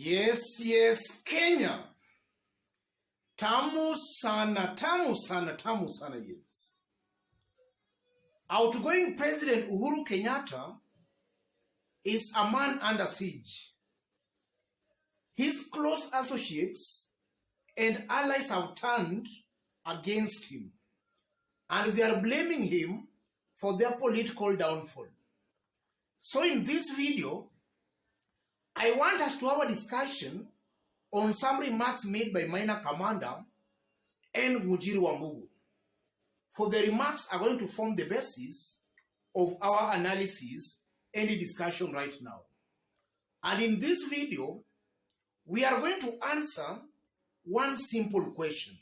Yes, Kenya. Tamu sana, yes. Outgoing President Uhuru Kenyatta is a man under siege. His close associates and allies have turned against him, and they are blaming him for their political downfall. So in this video, I want us to have a discussion on some remarks made by Minor Commander and Uhuru Wambugu. For the remarks are going to form the basis of our analysis and discussion right now. And in this video, we are going to answer one simple question.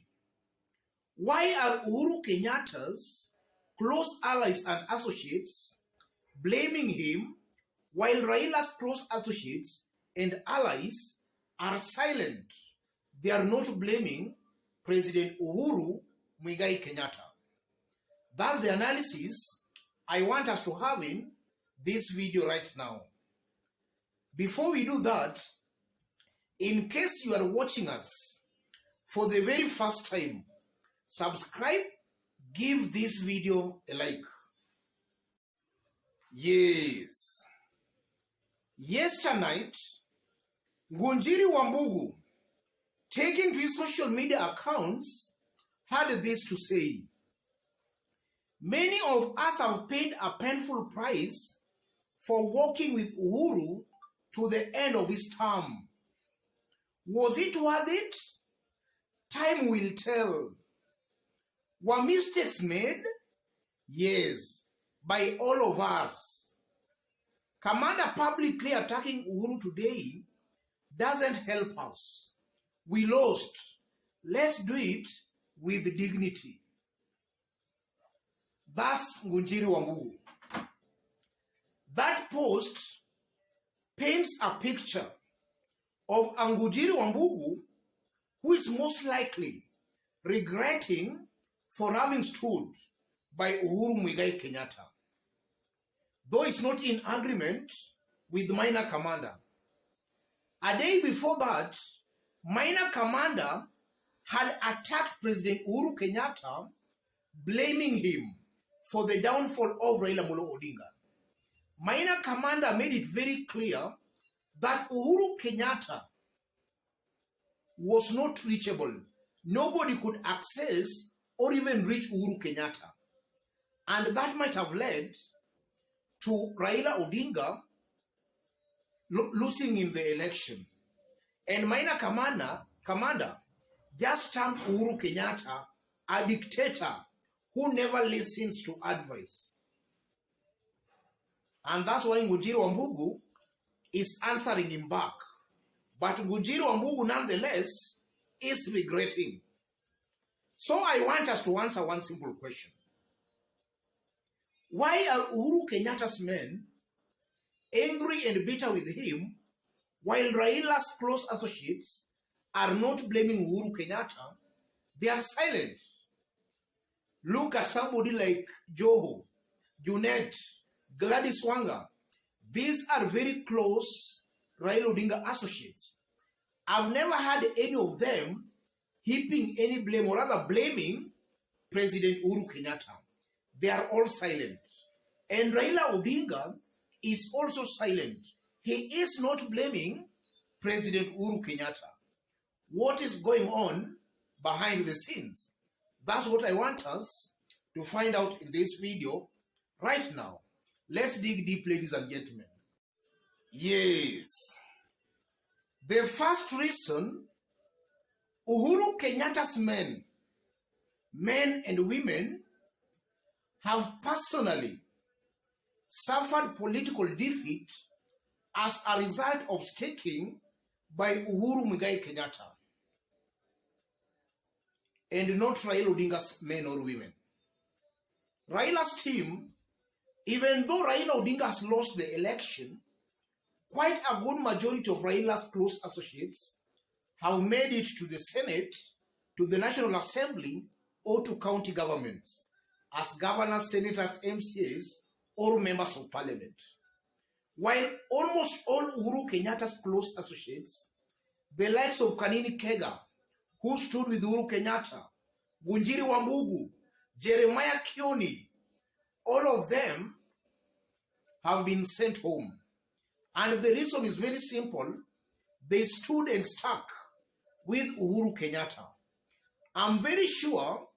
Why are Uhuru Kenyatta's close allies and associates blaming him while Raila's close associates and allies are silent? They are not blaming President Uhuru Muigai Kenyatta. That's the analysis I want us to have in this video right now. Before we do that, in case you are watching us for the very first time, subscribe, give this video a like. Yes. Yesterday, Uhuru Wambugu, taking to his social media accounts, had this to say: many of us have paid a painful price for working with Uhuru to the end of his term. Was it worth it? Time will tell. Were mistakes made? Yes, by all of us. Commander publicly attacking Uhuru today doesn't help us. We lost. Let's do it with dignity. That's Uhuru Wambugu. That post paints a picture of Uhuru Wambugu, who is most likely regretting for having stood by Uhuru Muigai Kenyatta, though it's not in agreement with Minor Commander. A day before that, Minor Commander had attacked President Uhuru Kenyatta, blaming him for the downfall of Raila Odinga. Minor Commander made it very clear that Uhuru Kenyatta was not reachable. Nobody could access or even reach Uhuru Kenyatta. And that might have led to Raila Odinga losing in the election. And Minor Commander just termed Uhuru Kenyatta a dictator who never listens to advice. And that's why Uhuru Wambugu is answering him back. But Uhuru Wambugu nonetheless is regretting. So I want us to answer one simple question. Why are Uhuru Kenyatta's men angry and bitter with him while Raila's close associates are not blaming Uhuru Kenyatta? They are silent. Look at somebody like Joho, Junet, Gladys Wanga. These are very close Raila Odinga associates. I've never had any of them heaping any blame or rather blaming President Uhuru Kenyatta. They are all silent. And Raila Odinga is also silent. He is not blaming President Uhuru Kenyatta. What is going on behind the scenes? That's what I want us to find out in this video right now. Let's dig deep, ladies and gentlemen. Yes. The first reason Uhuru Kenyatta's men and women, have personally suffered political defeat as a result of sticking by Uhuru Muigai Kenyatta and not Raila Odinga's men or women. Raila's team, even though Raila Odinga has lost the election, quite a good majority of Raila's close associates have made it to the Senate, to the National Assembly, or to county governments as governors, senators, MCAs, or members of parliament. While almost all Uhuru Kenyatta's close associates the likes of Kanini Kega, who stood with Uhuru Kenyatta, Gunjiri Wambugu, Jeremiah Kioni, all of them have been sent home. And the reason is very simple. They stood and stuck with Uhuru Kenyatta. I'm very sure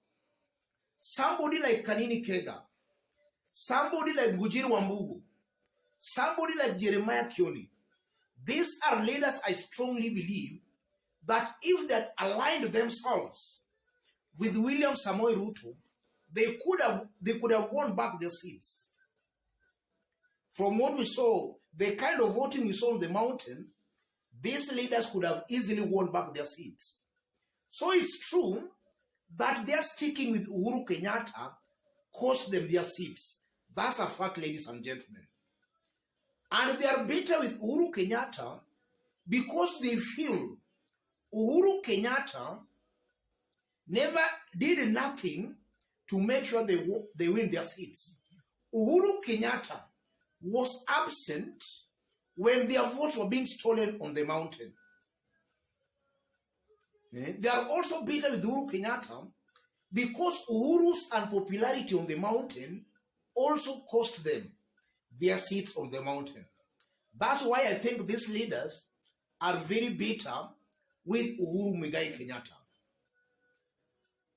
somebody like Kanini Kega, somebody like Gunjiri Wambugu, somebody like Jeremiah Kioni, these are leaders I strongly believe that if they had aligned themselves with William Samoei Ruto, they could have won back their seats. From what we saw, the kind of voting we saw on the mountain, these leaders could have easily won back their seats. So it's true that they are sticking with Uhuru Kenyatta cost them their seats. That's a fact, ladies and gentlemen. And they are bitter with Uhuru Kenyatta because they feel Uhuru Kenyatta never did nothing to make sure they win their seats. Uhuru Kenyatta was absent when their votes were being stolen on the mountain. They are also bitter with Uhuru Kenyatta because Uhuru's unpopularity on the mountain also cost them their seats on the mountain. That's why I think these leaders are very bitter with Uhuru Muigai Kenyatta.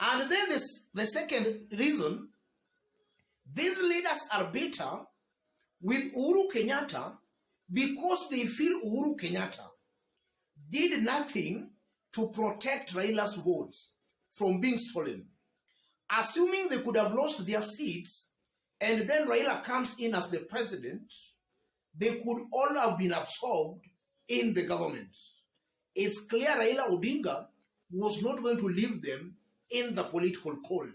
And then the second reason, these leaders are bitter with Uhuru Kenyatta because they feel Uhuru Kenyatta did nothing to protect Raila's votes from being stolen. Assuming they could have lost their seats and then Raila comes in as the president, they could all have been absorbed in the government. It's clear Raila Odinga was not going to leave them in the political cold.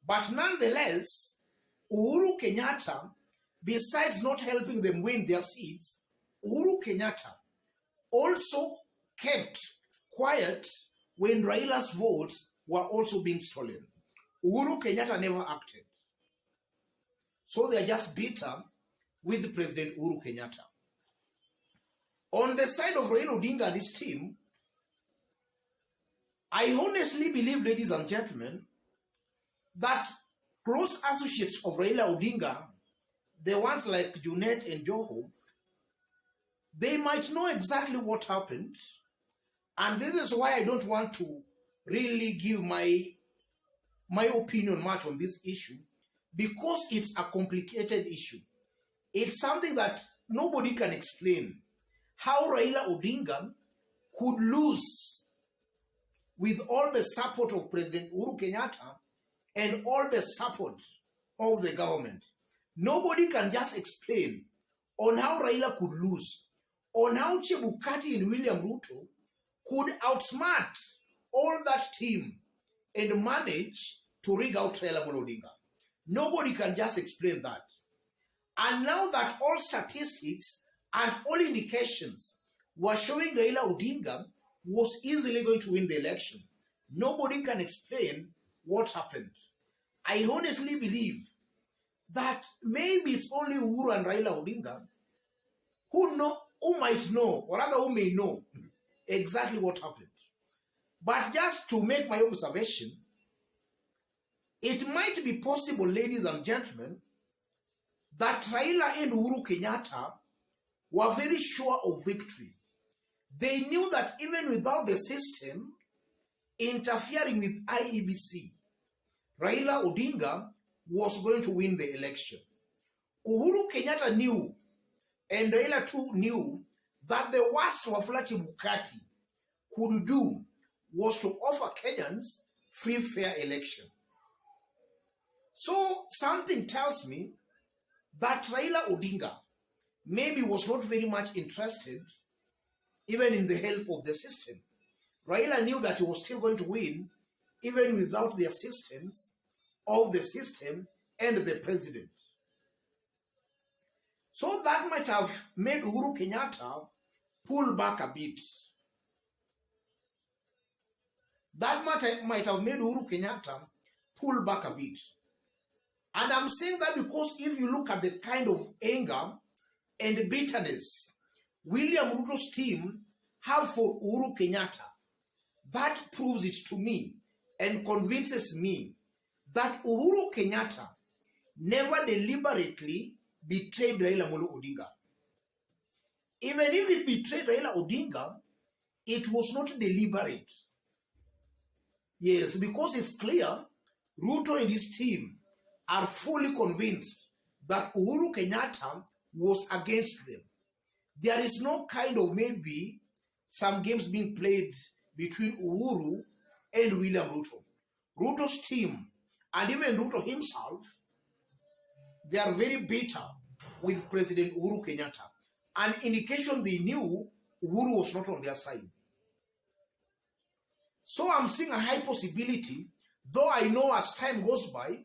But nonetheless, Uhuru Kenyatta, besides not helping them win their seats, Uhuru Kenyatta also kept quiet when Raila's votes were also being stolen. Uhuru Kenyatta never acted. So they are just bitter with President Uhuru Kenyatta. On the side of Raila Odinga and his team, I honestly believe, ladies and gentlemen, that close associates of Raila Odinga, the ones like Junet and Joho, they might know exactly what happened. And this is why I don't want to really give my opinion much on this issue, because it's a complicated issue. It's something that nobody can explain. How Raila Odinga could lose with all the support of President Uhuru Kenyatta and all the support of the government. Nobody can just explain on how Raila could lose, on how Chebukati and William Ruto could outsmart all that team and manage to rig out Raila Odinga. Nobody can just explain that. And now that all statistics and all indications were showing Raila Odinga was easily going to win the election, nobody can explain what happened. I honestly believe that maybe it's only Uhuru and Raila Odinga who might know, or rather who may know exactly what happened. But just to make my observation, it might be possible, ladies and gentlemen, that Raila and Uhuru Kenyatta were very sure of victory. They knew that even without the system interfering with IEBC, Raila Odinga was going to win the election. Uhuru Kenyatta knew, and Raila too knew, that the worst Wafula Chebukati could do was to offer Kenyans free, fair election. So something tells me that Raila Odinga maybe was not very much interested even in the help of the system. Raila knew that he was still going to win even without the assistance of the system and the president. So that might have made Uhuru Kenyatta pull back a bit. That might have made Uhuru Kenyatta pull back a bit. And I'm saying that because if you look at the kind of anger and bitterness William Ruto's team have for Uhuru Kenyatta, that proves it to me and convinces me that Uhuru Kenyatta never deliberately betrayed Raila Odinga. Even if it betrayed Raila Odinga, it was not deliberate. Yes, because it's clear Ruto and his team are fully convinced that Uhuru Kenyatta was against them. There is no kind of maybe some games being played between Uhuru and William Ruto. Ruto's team and even Ruto himself, they are very bitter with President Uhuru Kenyatta. An indication they knew Uhuru was not on their side. So I'm seeing a high possibility, though I know as time goes by,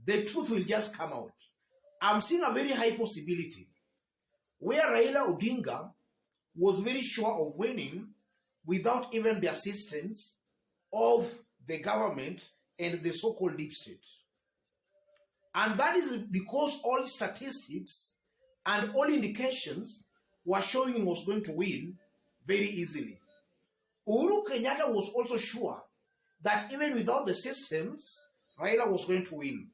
the truth will just come out. I'm seeing a very high possibility where Raila Odinga was very sure of winning without even the assistance of the government and the so-called deep state. And that is because all statistics and all indications were showing he was going to win very easily. Uhuru Kenyatta was also sure that even without the systems, Raila was going to win.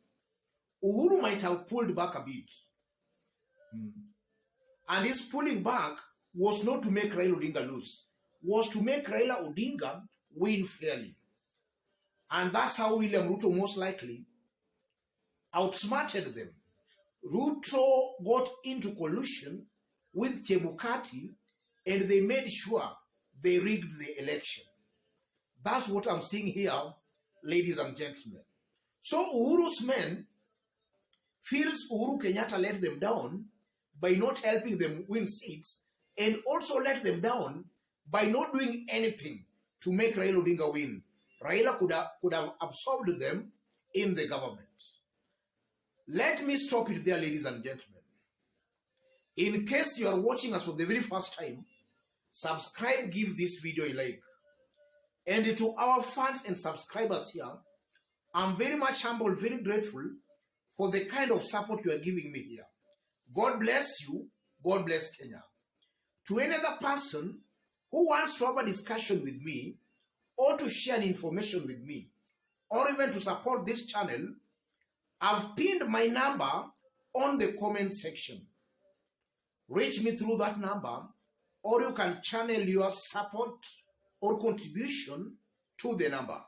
Uhuru might have pulled back a bit. And his pulling back was not to make Raila Odinga lose, was to make Raila Odinga win fairly. And that's how William Ruto most likely outsmarted them. Ruto got into collusion with Chebukati and they made sure they rigged the election. That's what I'm seeing here, ladies and gentlemen. So Uhuru's men feels Uhuru Kenyatta let them down by not helping them win seats, and also let them down by not doing anything to make Raila Odinga win. Raila could have absorbed them in the government. Let me stop it there, ladies and gentlemen. In case you are watching us for the very first time, subscribe, give this video a like. And to our fans and subscribers here, I'm very much humble, very grateful for the kind of support you are giving me here. God bless you. God bless Kenya. To any other person who wants to have a discussion with me, or to share information with me, or even to support this channel, I've pinned my number on the comment section. Reach me through that number, or you can channel your support or contribution to the number.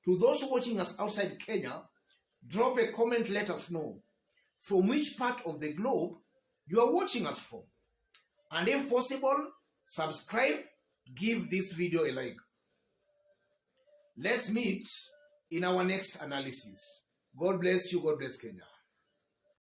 To those watching us outside Kenya, drop a comment, let us know from which part of the globe you are watching us from. And if possible, subscribe, give this video a like. Let's meet in our next analysis. God bless you. God bless Kenya.